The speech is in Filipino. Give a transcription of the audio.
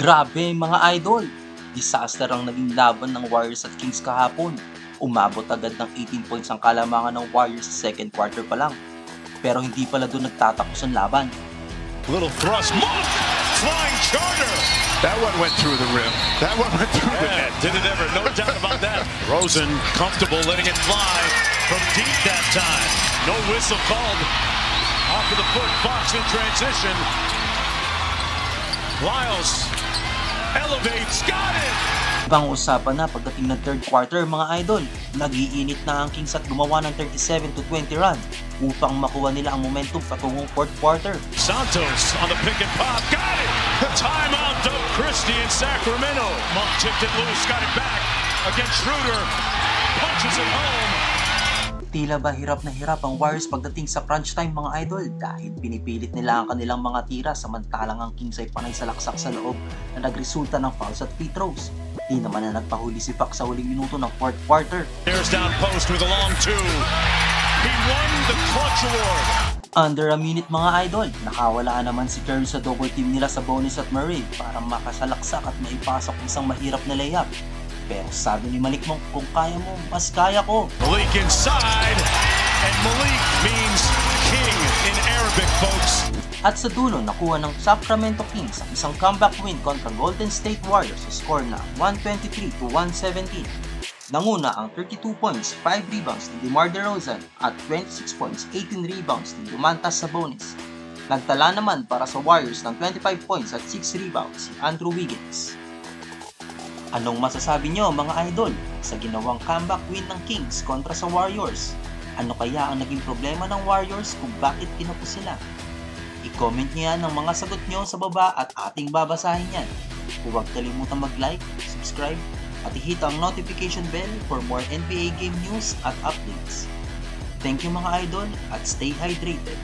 Grabe mga idol! Disaster ang naging laban ng Warriors at Kings kahapon. Umabot agad ng 18 points ang kalamangan ng Warriors sa second quarter pa lang. Pero hindi pala doon nagtatapos ang laban. Little thrust, Monk! Flying charter! That one went through the rim. That one went through the net. Did it ever, no doubt about that. Rosen comfortable letting it fly from deep that time. No whistle called. Off of the foot, Fox in transition. Lyles elevates, got it! Ibang usapan na pagdating ng third quarter mga idol. Nag-iinit na ang Kings at gumawa ng 37-20 run upang makuha nila ang momentum patungong fourth quarter. Santos on the pick and pop, got it! Timeout, Doug Christie in Sacramento. Monk tipped it loose, got it back against Schroeder. Punches it home. Tila ba hirap na hirap ang Warriors pagdating sa crunch time mga idol dahil pinipilit nila ang kanilang mga tira samantalang ang Kings ay panay sa laksak sa loob na nagresulta ng fouls at free throws. Di naman na nagpahuli si Fox sa huling minuto ng fourth quarter. There's down post with a long two. He won the clutch award. Under a minute mga idol, nakawala naman si Curry sa double team nila sa Bonus at Murray para makasalaksak at maipasok isang mahirap na layup. Pero sabi ni Malik Monk, kung kaya mo, mas kaya ko. Malik inside, and Malik means king in Arabic, folks. At sa dulo, nakuha ng Sacramento Kings ang isang comeback win kontra Golden State Warriors sa score na 123-117. Nanguna ang 32 points, 5 rebounds ni DeMar DeRozan at 26 points, 18 rebounds ni Domantas Sabonis. Nagtala naman para sa Warriors ng 25 points at 6 rebounds si Andrew Wiggins. Anong masasabi nyo mga idol sa ginawang comeback win ng Kings kontra sa Warriors? Ano kaya ang naging problema ng Warriors kung bakit kinapos sila? I-comment nyo yan ang mga sagot nyo sa baba at ating babasahin yan. Huwag kalimutan mag-like, subscribe, at i-hit ang notification bell for more NBA game news at updates. Thank you mga idol at stay hydrated!